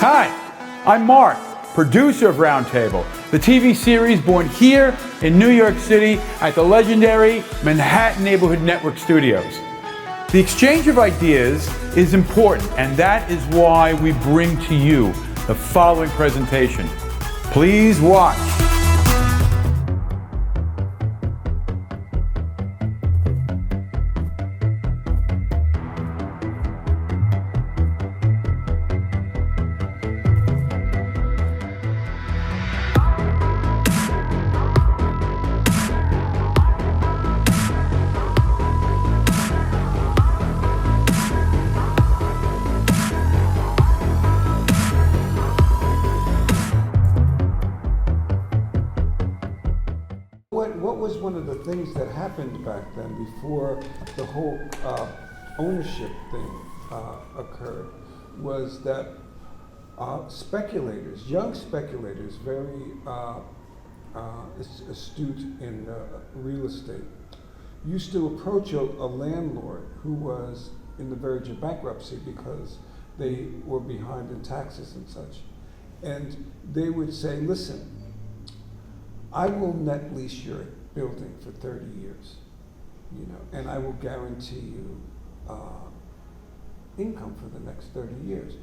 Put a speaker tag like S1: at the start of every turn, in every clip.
S1: Hi, I'm Mark, producer of Roundtable, the TV series born here in New York City at the legendary Manhattan Neighborhood Network Studios. The exchange of ideas is important, and that is why we bring to you the following presentation. Please watch.
S2: What was one of the things that happened back then before the whole ownership thing occurred was that speculators, young speculators, very astute in real estate, used to approach a landlord who was in the verge of bankruptcy because they were behind in taxes and such. And they would say, listen, I will net lease your building for 30 years, and I will guarantee you income for the next 30 years.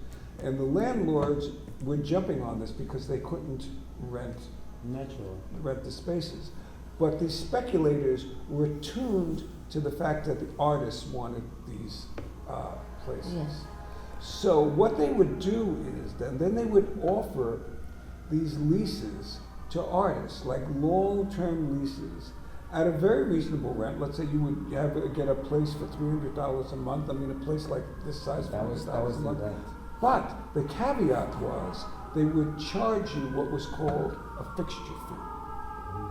S2: And the landlords were jumping on this because they couldn't rent the spaces. But the speculators were tuned to the fact that the artists wanted these places. Yes. So what they would do is then they would offer these leases to artists, like long-term leases, at a very reasonable rent. Let's say you would get a place for $300 a month. I mean, a place like this size, $400 a month. But the caveat was they would charge you what was called a fixture fee.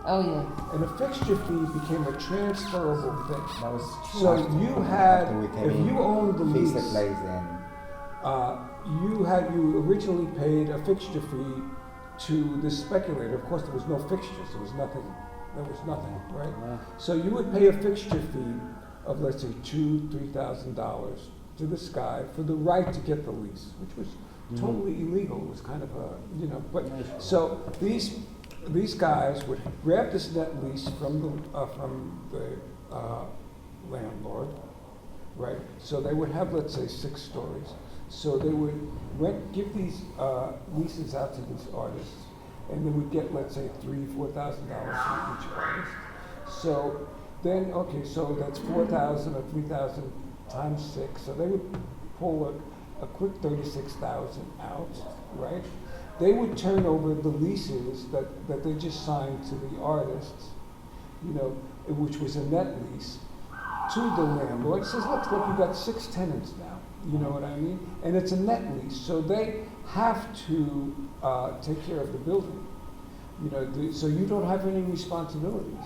S3: Oh yeah.
S2: And a fixture fee became a transferable thing.
S4: That was
S2: so you had, if you owned the lease, you originally paid a fixture fee to this speculator. Of course, there was no fixtures. There was nothing, right? Yeah. So you would pay a fixture fee of, let's say, $2,000-$3,000 to this guy for the right to get the lease, which was totally illegal. It was kind of a, but so these guys would grab this net lease from the landlord, right? So they would have, let's say, 6 stories. So they would give these leases out to these artists, and they would get, let's say, $3,000-$4,000 from each artist. So then, so that's 4,000 or 3,000 times 6. So they would pull a quick 36,000 out, right? They would turn over the leases that they just signed to the artists, which was a net lease, to the landlord. Says, look, you've got 6 tenants now. You know what I mean? And it's a net lease, so they have to take care of the building. So you don't have any responsibilities.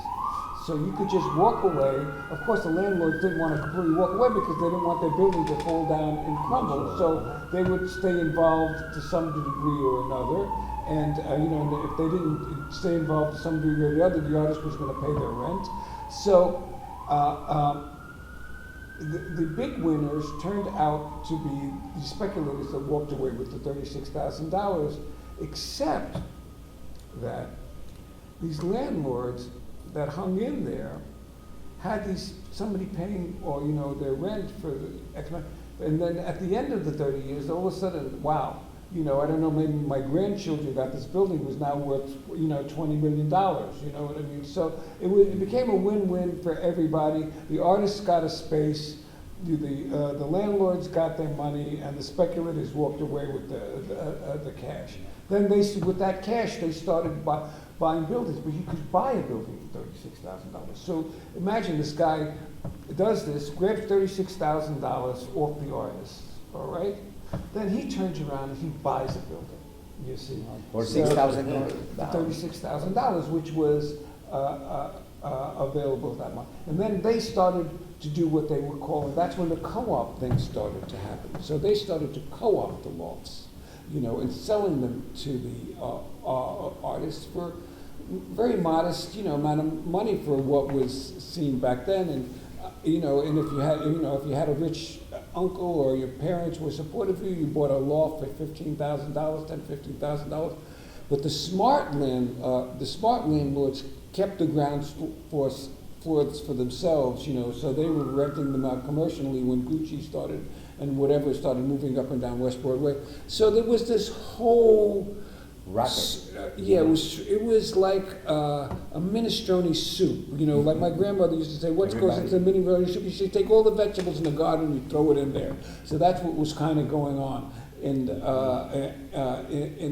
S2: So you could just walk away. Of course, the landlords didn't want to completely walk away because they didn't want their building to fall down and crumble. So they would stay involved to some degree or another. And if they didn't stay involved to some degree or the other, the artist was going to pay their rent. So. The big winners turned out to be the speculators that walked away with the $36,000, except that these landlords that hung in there had somebody paying their rent for the X amount, and then at the end of the 30 years, all of a sudden, wow, I don't know, maybe my grandchildren got this building was now worth $20 million. You know what I mean? So it became a win-win for everybody. The artists got a space, the landlords got their money, and the speculators walked away with the cash. Then with that cash, they started buying buildings, but you could buy a building for $36,000. So imagine this guy does this, grabs $36,000 off the artists, all right? Then he turns around and he buys a building, you see.
S4: For $6,000?
S2: $36,000, which was available that month. And then they started to do what they were calling, that's when the co-op thing started to happen. So they started to co-op the lofts, and selling them to the artists for very modest, amount of money for what was seen back then. And and if you had a rich uncle or your parents were supportive of you, you bought a loft for $15,000, $15,000. But the smart landlords kept the grounds for themselves, so they were renting them out commercially when Gucci started and whatever started moving up and down West Broadway. So there was this whole
S4: racket.
S2: It was like a minestrone soup. Like my grandmother used to say, what goes into the minestrone soup? You should take all the vegetables in the garden and you throw it in there. So that's what was kind of going on in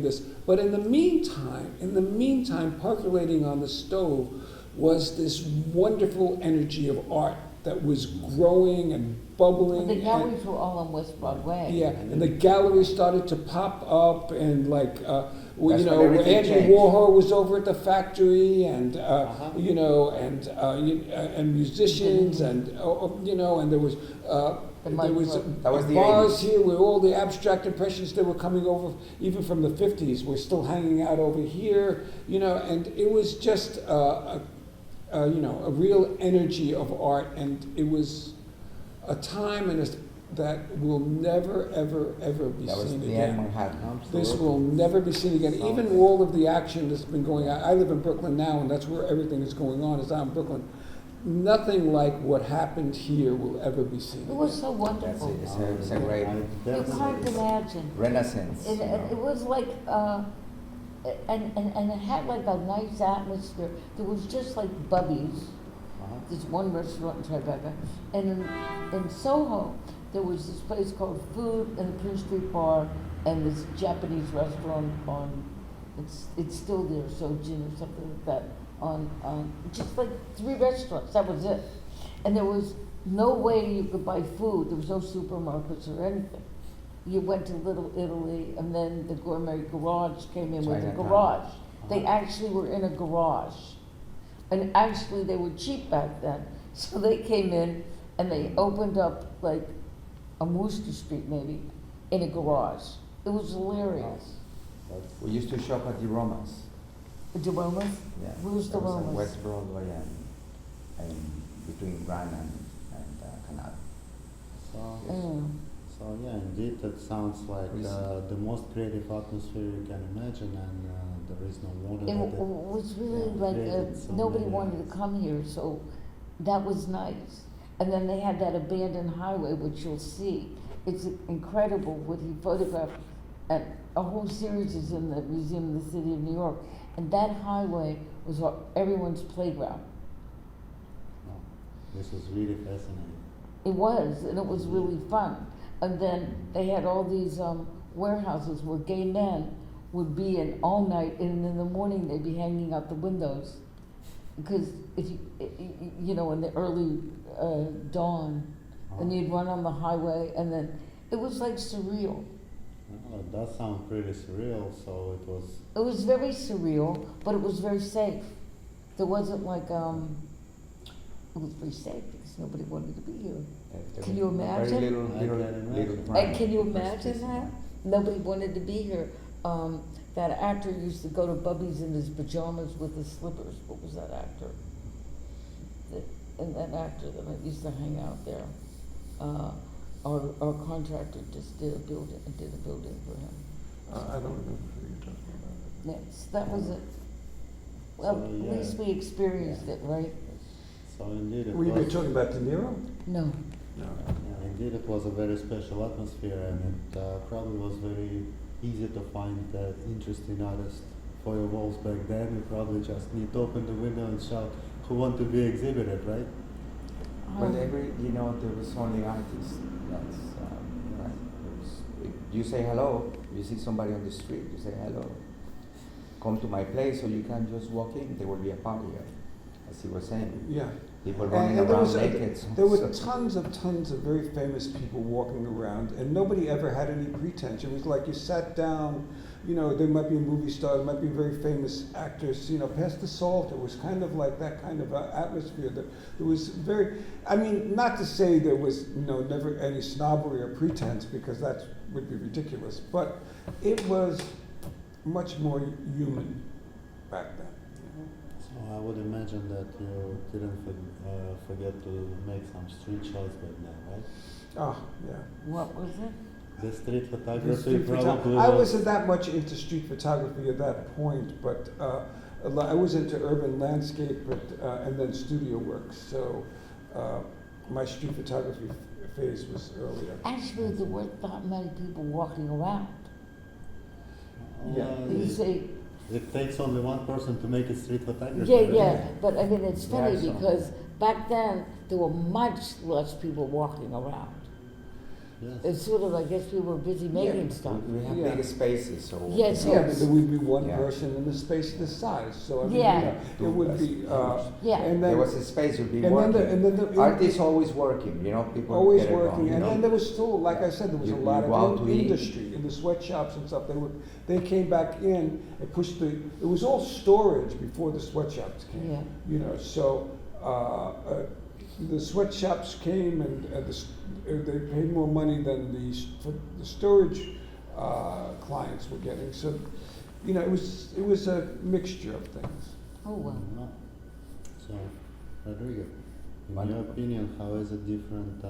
S2: this. But in the meantime, percolating on the stove was this wonderful energy of art that was growing and bubbling.
S3: But the galleries were all on West Broadway.
S2: Yeah, and the galleries started to pop up, and Andy
S4: changed.
S2: Warhol was over at the factory, and and musicians, and there was bars
S4: 80s.
S2: here where all the abstract impressionists that were coming over, even from the 50s, were still hanging out over here, and it was just a real energy of art, and it was a time that will never, ever, ever be seen again.
S4: Manhattan.
S2: This will never be seen again. Even all of the action that's been going on. I live in Brooklyn now, and that's where everything is going on, is out in Brooklyn. Nothing like what happened here will ever be seen
S3: It
S2: again.
S3: was so wonderful.
S4: It's a great
S3: You can't imagine.
S4: renaissance.
S3: It was like, and it had like a nice atmosphere. There was just like Bubby's. There's one restaurant in Tribeca. And in Soho, there was this place called Food and the Prince Street Bar, and this Japanese restaurant it's still there, Sojin or something like that, on just like 3 restaurants, that was it. And there was no way you could buy food, there was no supermarkets or anything. You went to Little Italy, and then the Gourmet Garage came in with a
S4: Chinatown.
S3: garage. They actually were in a garage. And actually, they were cheap back then. So they came in and they opened up like on Worcester Street maybe in a garage. It was hilarious.
S4: We used to shop at the Romas.
S3: The Romas?
S4: Yeah.
S3: Where's the
S4: That was on
S3: Romas?
S4: West Broadway and between Grand and Canal.
S5: So yeah, indeed, that sounds like the most creative atmosphere you can imagine, and there is no water.
S3: It was really like nobody wanted to come here, so that was nice. And then they had that abandoned highway, which you'll see. It's incredible what he photographed. And a whole series is in the Museum of the City of New York. And that highway was everyone's playground.
S5: This is really fascinating.
S3: It was, and it was really fun. And then they had all these warehouses where gay men would be in all night, and in the morning they'd be hanging out the windows. Because if you know, in the early dawn, and you'd run on the highway, and then it was like surreal.
S5: Oh, it does sound pretty surreal. So it was.
S3: It was very surreal, but it was very safe. There wasn't like it was very safe because nobody wanted to be here. Can you imagine?
S4: Very little
S3: And
S4: crime.
S3: can you imagine that? Nobody wanted to be here. That actor used to go to Bubby's in his pajamas with his slippers. What was that actor? And that actor that I used to hang out there. Our contractor just did a building for him.
S2: I don't remember who you're talking about.
S3: Yes, that was it. Well,
S5: So,
S3: at
S5: yeah.
S3: least we experienced it, right?
S5: So indeed, it
S2: Were you
S5: was.
S2: talking about De Niro?
S3: No.
S2: No.
S5: Yeah, indeed, it was a very special atmosphere, and it probably was very easy to find interesting artists for your walls back then. You probably just need to open the window and shout, "Who want to be exhibited?" Right?
S4: Well, there was only artists. That's right. You say hello. You see somebody on the street. You say hello. Come to my place, so you can just walk in. There will be a party, as he was saying.
S2: Yeah.
S4: People running
S2: And there
S4: around
S2: was
S4: naked.
S2: there were tons of very famous people walking around, and nobody ever had any pretense. It was like you sat down, there might be a movie star, there might be a very famous actress, pass the salt. It was kind of like that kind of atmosphere. That it was not to say there was never any snobbery or pretense, because that would be ridiculous, but it was much more human back then.
S5: So I would imagine that you didn't forget to make some street shots back then, right?
S2: Oh, yeah.
S3: What was it?
S5: The street
S2: The
S5: photography
S2: street
S5: probably
S2: I
S5: was.
S2: wasn't that much into street photography at that point, but I was into urban landscape, and then studio work. So my street photography phase was earlier.
S3: Actually, there weren't that many people walking around.
S2: Yeah.
S3: You see,
S5: It takes only one person to make a street photography.
S3: yeah,
S5: right?
S3: yeah, but I mean, it's funny
S4: Yeah, so-
S3: because back then, there were much less people walking around.
S5: Yes.
S3: It's sort of, I guess, people were busy making stuff.
S4: We have
S2: Yeah.
S4: bigger spaces, so.
S3: Yes,
S2: Yeah, but there would be one
S4: Yeah.
S2: person in a space this size. So I mean,
S3: Yeah.
S2: it would be.
S3: Yeah.
S2: And
S4: There
S2: then
S4: was a space you'd be
S2: and
S4: working.
S2: then the
S4: Artists always working, people
S2: always
S4: get it
S2: working,
S4: wrong,
S2: and then there was still, like I said, there was
S4: You-
S2: a
S4: you
S2: lot
S4: go out
S2: of
S4: to eat.
S2: industry in the sweatshops and stuff. They came back in and pushed it was all storage before the sweatshops came.
S3: Yeah.
S2: So the sweatshops came and they paid more money than the storage clients were getting. So it was a mixture of things.
S3: Oh, well.
S5: No. So, Rodrigo, in
S4: One-
S5: your opinion, how is it different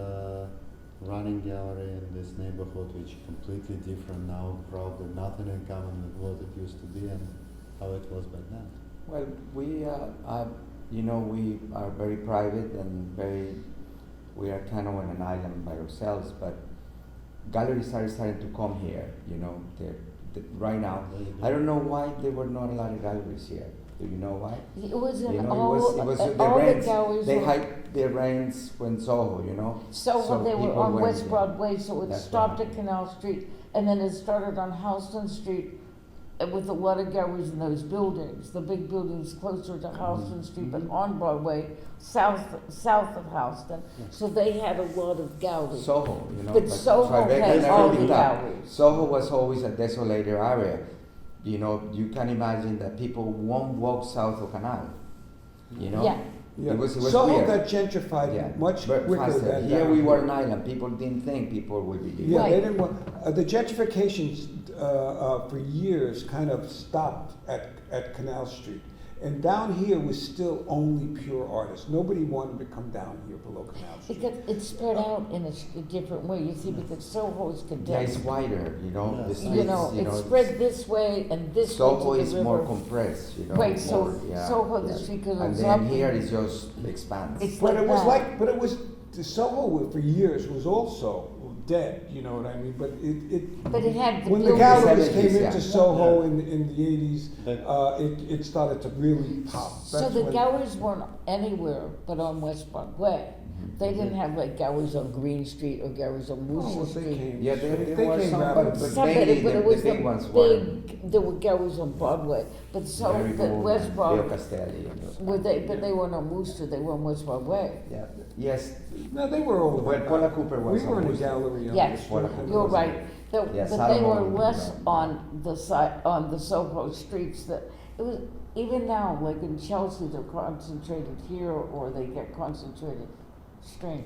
S5: running gallery in this neighborhood, which is completely different now, probably nothing in common with what it used to be and how it was back then?
S4: Well, we are very private and we are kind of on an island by ourselves, but galleries are starting to come here, right now. I don't know why there were not a lot of galleries here. Do you know why?
S3: It was in
S4: It
S3: all,
S4: was the
S3: all the
S4: rents.
S3: galleries
S4: They
S3: were,
S4: hiked their rents when Soho,
S3: so they were
S4: people
S3: on
S4: went
S3: West
S4: there.
S3: Broadway, so it
S4: That's
S3: stopped
S4: right.
S3: at Canal Street, and then it started on Houston Street with a lot of galleries in those buildings, the big buildings closer to Houston Street, but on Broadway, south of Houston, so they had a lot of galleries.
S4: Soho,
S3: But Soho
S4: Tribeca
S3: had
S4: never
S3: all the
S4: picked up.
S3: galleries.
S4: Soho was always a desolated area. You can imagine that people won't walk south of Canal.
S3: Yeah.
S2: Yeah.
S4: It was
S2: Soho
S4: weird.
S2: got gentrified much
S4: but
S2: quicker
S4: faster.
S2: than
S4: Here
S2: down
S4: we were an island. People didn't think people would be living.
S2: Yeah,
S3: Right.
S2: they didn't want, the gentrification for years kind of stopped at Canal Street. And down here was still only pure artists. Nobody wanted to come down here below Canal Street.
S3: It spread out in a different way, you see, because Soho is
S4: Yeah,
S3: condensed.
S4: it's wider,
S5: Yeah.
S4: the streets,
S3: It spread this way and this
S4: Soho
S3: way to
S4: is
S3: the river.
S4: more compressed,
S3: Right, so
S4: more, yeah,
S3: Soho, the
S4: yeah.
S3: street goes
S4: And
S3: up.
S4: then here it just expands.
S3: It's
S2: But
S3: like
S2: it was
S3: that.
S2: the Soho for years was also dead, you know what I mean? But
S3: But it had the
S2: when the
S3: buildings.
S2: galleries
S4: 70s,
S2: came
S4: yeah.
S2: into Soho
S5: Yeah.
S2: in the 80s,
S5: But-
S2: it started to really pop.
S3: So
S2: That's
S3: the
S2: when-
S3: galleries weren't anywhere but on West Broadway. They didn't have like galleries on Green Street or galleries on
S2: Oh, well,
S3: Wooster
S2: they
S3: Street.
S2: came.
S4: Yeah, there
S2: they
S4: were
S2: came
S4: some,
S2: out
S4: but
S2: of-
S3: Some,
S4: mainly
S3: but it
S4: the
S3: was
S4: big
S3: the
S4: ones were
S3: big, there were galleries on Broadway, but so,
S4: Mary
S3: but
S4: Boone
S3: West
S4: and
S3: Broadway,
S4: Leo Castelli and those
S3: were
S4: guys.
S3: they, but they weren't on Wooster, they were on West Broadway.
S4: Yeah. Yes.
S2: No, they were all.
S4: Well, Paula Cooper was
S2: We were
S4: on
S2: in a
S4: Wooster.
S2: gallery on
S3: Yes,
S2: the
S4: Paula
S2: street.
S4: Cooper
S3: You're
S4: was
S3: right,
S4: there.
S3: but
S4: Yeah,
S3: they were
S4: Salomon,
S3: less
S4: yeah.
S3: on the side, on the Soho streets that, it was, even now, like in Chelsea, they're concentrated here or they get concentrated, strange.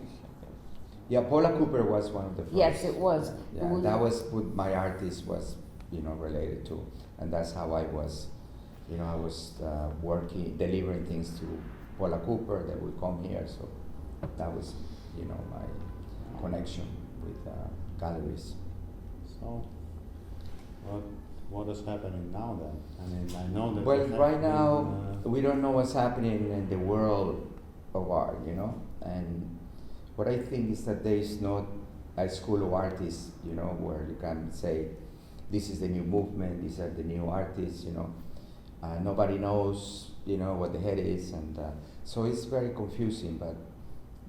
S4: Yeah, Paula Cooper was one of the first.
S3: Yes, it was.
S4: Yeah,
S3: It was-
S4: that was what my artist was, related to, and that's how I was, I was working, delivering things to Paula Cooper that would come here. So that was, my connection with galleries.
S5: So, what is happening now then? I mean, I know that.
S4: Well,
S5: it
S4: right
S5: happened
S4: now
S5: in,
S4: we don't know what's happening in the world of art, and what I think is that there is not a school of artists, where you can say, this is the new movement, these are the new artists, nobody knows, what the head is, and so it's very confusing, but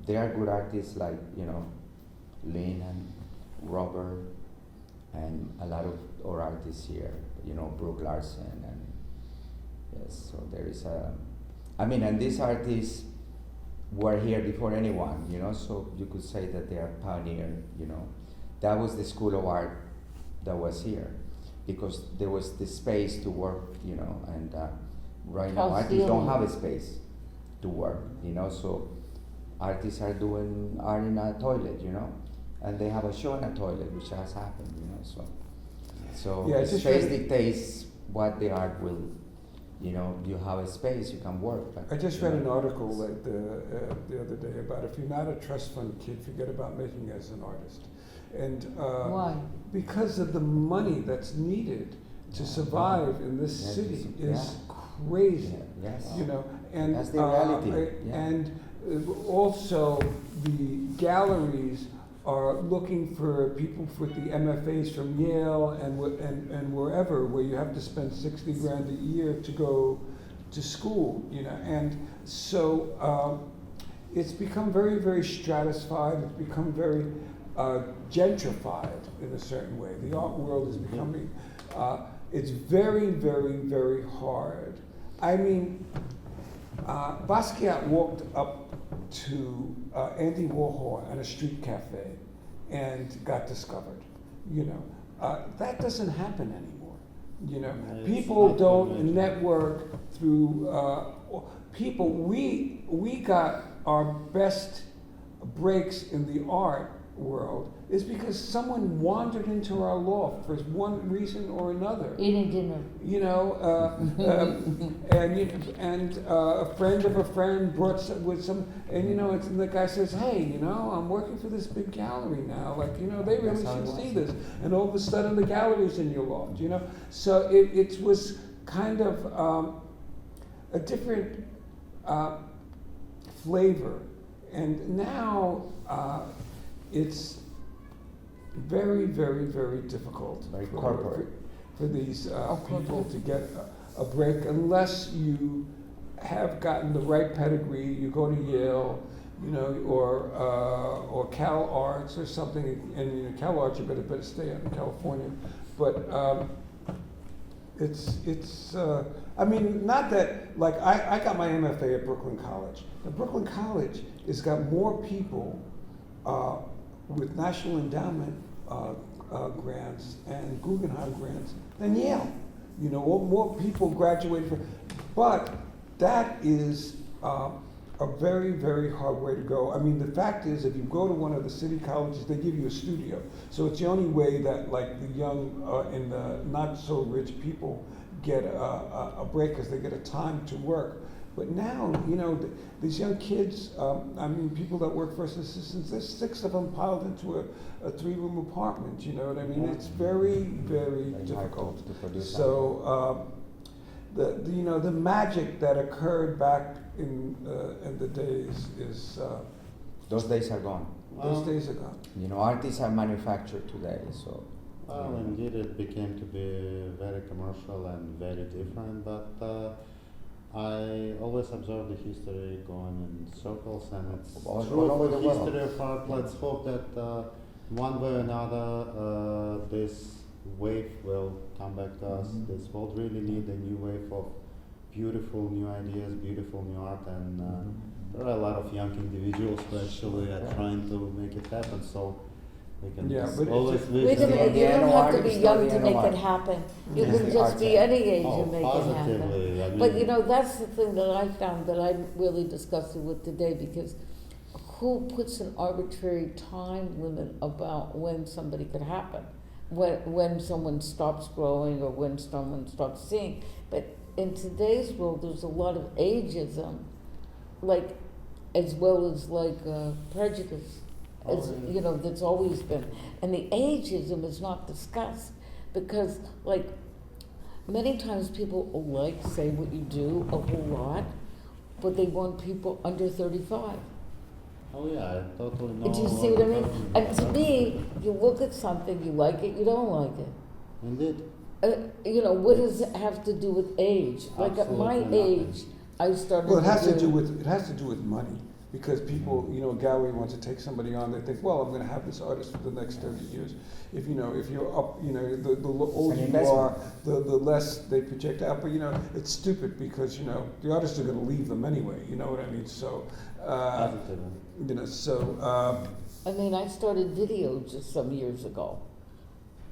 S4: there are good artists like, Lynn and Robert, and a lot of our artists here, Brooke Larson, and yes, so there is and these artists were here before anyone, so you could say that they are pioneer, That was the school of art that was here, because there was the space to work, and right now artists don't have a space to work, so artists are doing art in a toilet, and they have a show in a toilet, which has happened, so
S2: Yeah,
S4: the
S2: it's just
S4: space
S2: very-
S4: dictates what the art will, you know, you have a space, you can work. But
S2: I just read an article like the other day about if you're not a trust fund kid, forget about making it as an artist. And
S3: Why?
S2: because of the money that's needed to survive in this
S4: Yes,
S2: city
S4: yeah.
S2: is crazy.
S4: Yes.
S2: You know, and
S4: That's the reality, yeah.
S2: and also the galleries are looking for people with the MFAs from Yale and wherever, where you have to spend 60 grand a year to go to school, you know, and so it's become very, very stratified. It's become very gentrified in a certain way. The art world is becoming. It's very, very, very hard. I mean, Basquiat walked up to Andy Warhol at a street cafe and got discovered. You know, that doesn't happen anymore. You know,
S5: It's
S2: people
S5: not
S2: don't
S5: conventional.
S2: network through people. We got our best breaks in the art world is because someone wandered into our loft for one reason or another.
S3: Eating dinner.
S2: You know, and a friend of a friend brought with some, and you know, and the guy says, "Hey, you know, I'm working for this big gallery now. Like, you know, they really
S4: That's how
S2: should
S4: it
S2: see
S4: was.
S2: this." And all of a sudden, the gallery's in your loft. You know, so it was kind of a different flavor, and now it's very, very, very difficult
S4: Very corporate.
S2: for these people
S3: corporate.
S2: to get a break unless you have gotten the right pedigree. You go to Yale, you know, or Cal Arts or something, and you know, Cal Arts you better stay out in California. But it's I mean, not that, like, I got my MFA at Brooklyn College. Now, Brooklyn College has got more people with National Endowment grants and Guggenheim grants than Yale. You know, more people graduate from, but that is a very, very hard way to go. I mean, the fact is, if you go to one of the city colleges, they give you a studio. So it's the only way that, like, the young and the not so rich people get a break, because they get a time to work. But now, you know, these young kids, I mean, people that work first assistants, there's 6 of them piled into a 3-room apartment, you know what I mean? It's very, very difficult.
S4: to produce
S2: So, you know, the magic that occurred back in the days is,
S4: Those days are gone.
S2: those days are gone.
S4: You know, artists are manufactured today, so.
S5: Well, indeed, it became to be very commercial and very different, but I always observe the history going in circles, and it's
S4: All
S5: true
S4: over
S5: for
S4: the
S5: the
S4: world.
S5: history of art. Let's hope that one way or another this wave will come back to us.
S4: Mhm.
S5: This world really need a new wave of beautiful new ideas, beautiful new art, and there are a lot of young individuals who actually are trying to make it happen. So we can
S2: Yeah,
S5: just
S2: but it's
S5: always
S2: just-
S5: wish
S3: Wait a
S5: them-
S3: minute, you
S4: the
S3: don't have to be
S4: artist,
S3: young
S4: not
S3: to
S4: the
S3: make
S4: art.
S3: it happen. You
S4: Yes,
S3: can
S4: the
S3: just
S4: art
S3: be
S4: side.
S3: any age
S5: Oh,
S3: and make it happen.
S5: positively, I
S3: But
S5: mean-
S3: you know, that's the thing that I found that I'm really disgusted with today, because who puts an arbitrary time limit about when somebody could happen? When someone stops growing or when someone stops seeing. But in today's world, there's a lot of ageism, like, as well as like prejudice, as, you know, that's always been. And the ageism is not discussed, because, like, many times people like say what you do a whole lot, but they want people under 35.
S5: Oh yeah, I totally know.
S3: Do you see what I mean?
S5: you're talking
S3: And to
S5: about.
S3: me, you look at something, you like it, you don't like it.
S5: Indeed.
S3: You know, what does it have to do with age? Like at my
S5: Absolutely nothing.
S3: age, I started.
S2: Well, it has to do with money, because people, you know, a gallery wants to take somebody on. They think, well, I'm going to have this artist for the next 30 years. If you're up, you know, the older you
S4: investment.
S2: are, the less they project out. But you know, it's stupid, because you know the artists are going to leave them anyway. You know what I mean? So,
S5: Positively.
S2: you know, so
S3: I mean, I started video just some years ago.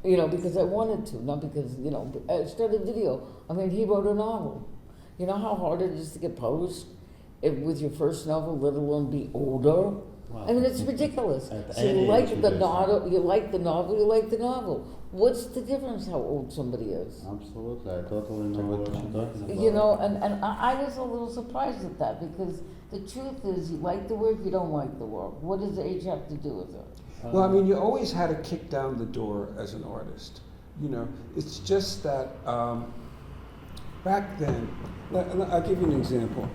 S3: You know, because I wanted to, not because, you know, I started video. I mean, he wrote a novel. You know how hard it is to get published with your first novel, let alone be older?
S5: Wow.
S3: I mean, it's ridiculous.
S5: At
S3: So you
S5: any
S3: like
S5: age
S3: the
S5: you
S3: novel, you like the novel, you like the novel. what's the difference how old somebody is?
S5: Absolutely, I totally know what you're talking about.
S3: You know, and I was a little surprised at that because the truth is, you like the work, you don't like the work. What does age have to do with it?
S2: Well, I mean, you always had to kick down the door as an artist. You know, it's just that back then, I'll give you an example.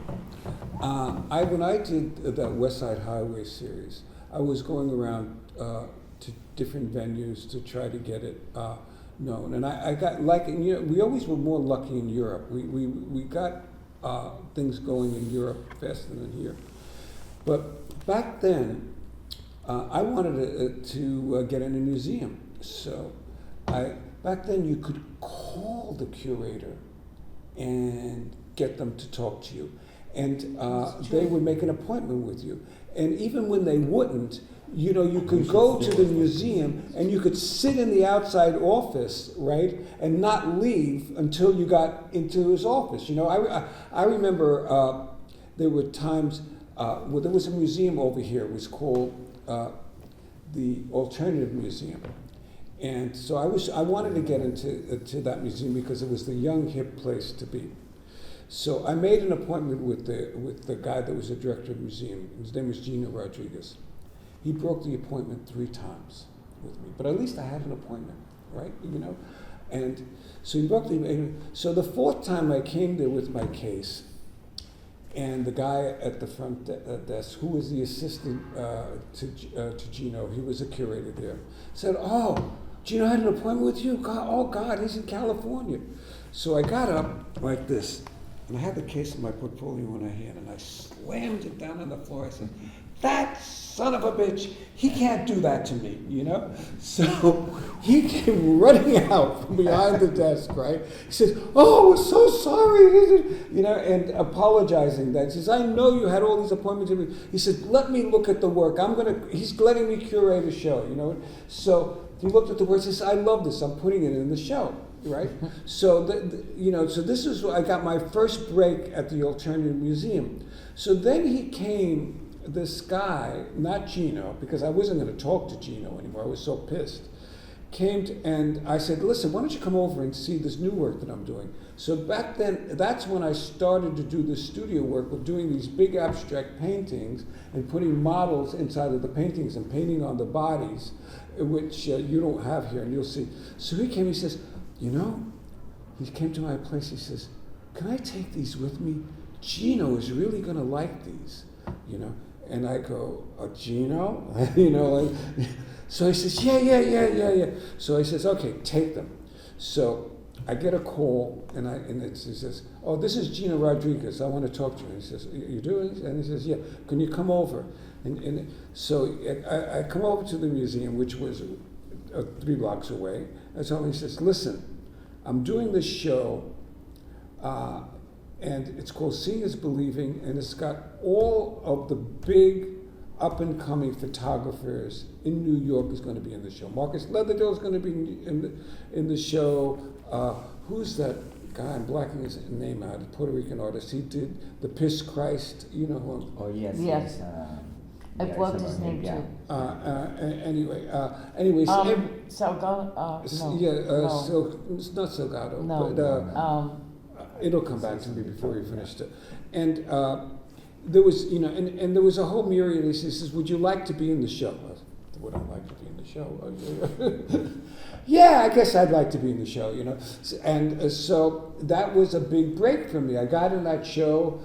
S2: When I did that West Side Highway series, I was going around to different venues to try to get it known. And I got, like, you know, we always were more lucky in Europe. We got things going in Europe faster than here. But back then, I wanted to get in a museum. So back then you could call the curator and get them to talk to you. And they would make an appointment with you. And even when they wouldn't, you know, you could go to the museum and you could sit in the outside office, right, and not leave until you got into his office. You know, I remember there were times, well, there was a museum over here. It was called the Alternative Museum. And so I wanted to get into that museum because it was the young, hip place to be. So I made an appointment with the guy that was the director of the museum. His name was Gino Rodriguez. He broke the appointment 3 times with me, but at least I had an appointment, right? You know, and so he broke the. So the 4th time I came there with my case, and the guy at the front desk, who was the assistant to Gino, he was a curator there, said, "Oh, Gino had an appointment with you? God, oh God, he's in California." So I got up like this, and I had the case of my portfolio in my hand, and I slammed it down on the floor. I said, "That son of a bitch, he can't do that to me," you know? So he came running out from behind the desk, right? He says, "Oh, we're so sorry," you know, and apologizing that. He says, "I know you had all these appointments." He said, "Let me look at the work. He's letting me curate a show," you know? So he looked at the work and says, "I love this. I'm putting it in the show." Right, so you know, so this is I got my first break at the Alternative Museum. So then he came, this guy, not Gino, because I wasn't going to talk to Gino anymore. I was so pissed. And I said, "Listen, why don't you come over and see this new work that I'm doing?" So back then, that's when I started to do the studio work of doing these big abstract paintings and putting models inside of the paintings and painting on the bodies, which you don't have here, and you'll see. So he came, he says, "You know," he came to my place, he says, "Can I take these with me? Gino is really going to like these," you know. And I go, "Gino?" You know, and so he says, yeah. So he says, "Okay, take them." So I get a call, and he says, "Oh, this is Gino Rodriguez. I want to talk to you." And he says, "You do?" And he says, "Yeah. Can you come over?" And so I come over to the museum, which was 3 blocks away. And so he says, "Listen, I'm doing this show, and it's called Seeing is Believing, and it's got all of the big up-and-coming photographers in New York is going to be in the show. Marcus Leatherdale is going to be in the show. Who's that guy? I'm blacking his name out. A Puerto Rican artist. He did the Piss Christ. You know who?
S4: Oh yes.
S3: Yes. I blocked his name
S4: yeah.
S3: too.
S2: Anyways,
S3: Salgado?
S2: no. So it's not Salgado,
S3: No.
S2: but it'll come back to me before we finished it. And there was, you know, and there was a whole myriad. He says, "Would you like to be in the show?" I said, "Would I like to be in the show?" Yeah, I guess I'd like to be in the show, you know. And so that was a big break for me. I got in that show.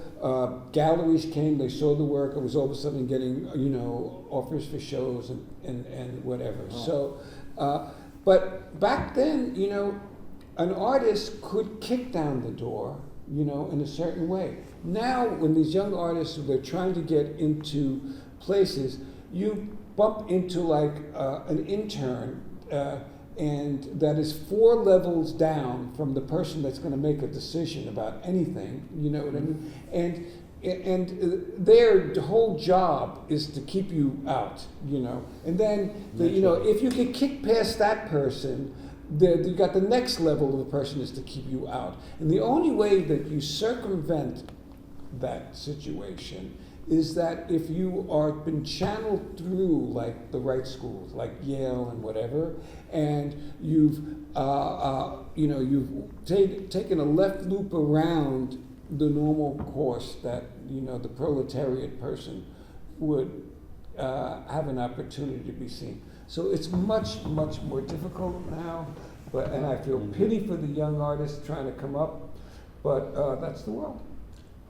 S2: Galleries came, they saw the work. I was all of a sudden getting, you know, offers for shows and whatever. Oh. So, but back then, you know, an artist could kick down the door, you know, in a certain way. Now, when these young artists, they're trying to get into places, you bump into like an intern, and that is 4 levels down from the person that's going to make a decision about anything, you know what I mean? And their whole job is to keep you out, you know. And then, you know, if you can kick past that person, you got the next level of the person is to keep you out. And the only way that you circumvent that situation is that if you are been channeled through like the right schools, like Yale and whatever, and you've taken a left loop around the normal course that the proletariat person would have an opportunity to be seen. So it's much, much more difficult now, and I feel pity for the young artists trying to come up, but that's the world.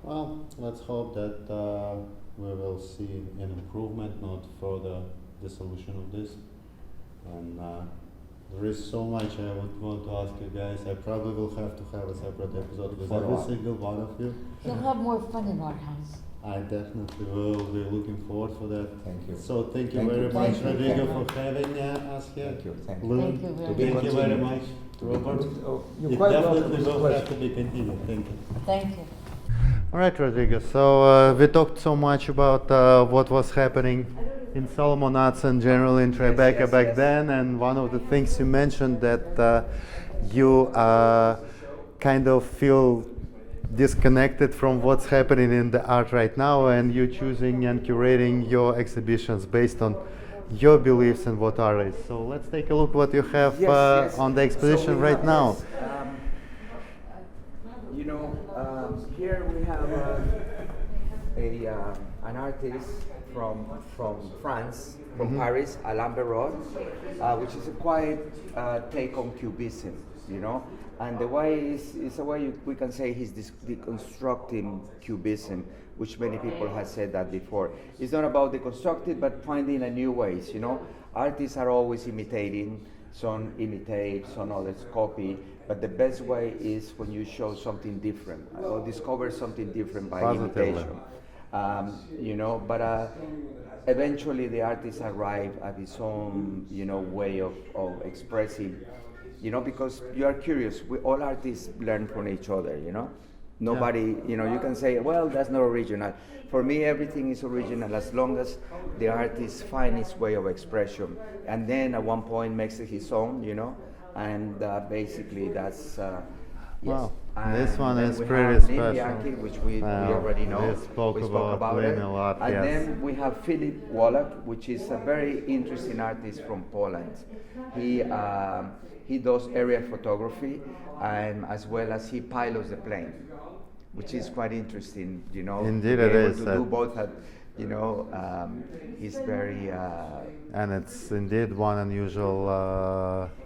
S5: Well, let's hope that we will see an improvement, not further dissolution of this. And there is so much I would want to ask you guys. I probably will have to have a separate episode with every single one of you.
S3: You'll have more fun in our house.
S5: I definitely will be looking forward for that.
S4: Thank you.
S5: So thank you
S4: Thank
S5: very
S4: you.
S5: much,
S3: Thank you.
S5: Rodrigo, for having us here.
S4: Thank you. Thank you.
S5: Lynn,
S3: Thank you
S5: thank you very much. Robert,
S2: Oh, you're
S5: it
S2: quite welcome.
S5: definitely
S2: It's a
S5: will
S2: pleasure.
S5: have to be continued. Thank you.
S3: Thank you.
S5: All right, Rodrigo. So we talked so much about what was happening in Salomon Arts and generally in Tribeca back then, and one of the things you mentioned that you kind of feel disconnected from what's happening in the art right now, and you choosing and curating your exhibitions based on your beliefs and what art is. So let's take a look what you have
S4: Yes.
S5: on the exposition
S4: So we
S5: right
S4: have
S5: now.
S4: this, here we have an artist from France, from Paris, Alain Berrod, which is a quiet take on cubism, and the way is a way we can say he's deconstructing cubism, which many people have said that before. It's not about deconstructing, but finding a new ways. Artists are always imitating. Some imitate, some others copy, but the best way is when you show something different or discover something different by imitation. But eventually the artist arrive at his own, way of expressing, because you are curious. All artists learn from each other, Nobody, you can say, well, that's not original. For me, everything is original as long as the artist finds his way of expression, and then at one point makes it his own, and basically that's yes.
S5: Wow,
S4: And
S5: this one
S4: then
S5: is
S4: we
S5: pretty
S4: have
S5: special.
S4: Lynn Bianchi, which we already know.
S5: We spoke about
S4: it.
S5: Lynn a lot,
S4: And
S5: yes.
S4: then we have Philip Wallach, which is a very interesting artist from Poland. He does aerial photography, and as well as he pilots the plane, which is quite interesting,
S5: Indeed
S4: to be
S5: it
S4: able
S5: is,
S4: to
S5: that-
S4: do both at, he's very
S5: And it's indeed one unusual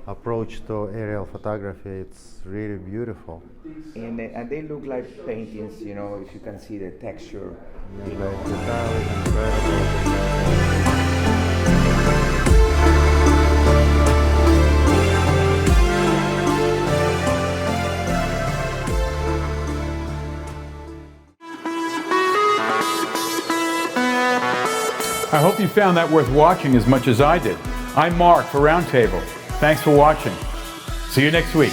S5: approach to aerial photography. It's really beautiful.
S4: and they look like paintings, if you can see the texture.
S5: The guitar is incredible.
S1: I hope you found that worth watching as much as I did. I'm Mark for Roundtable. Thanks for watching. See you next week.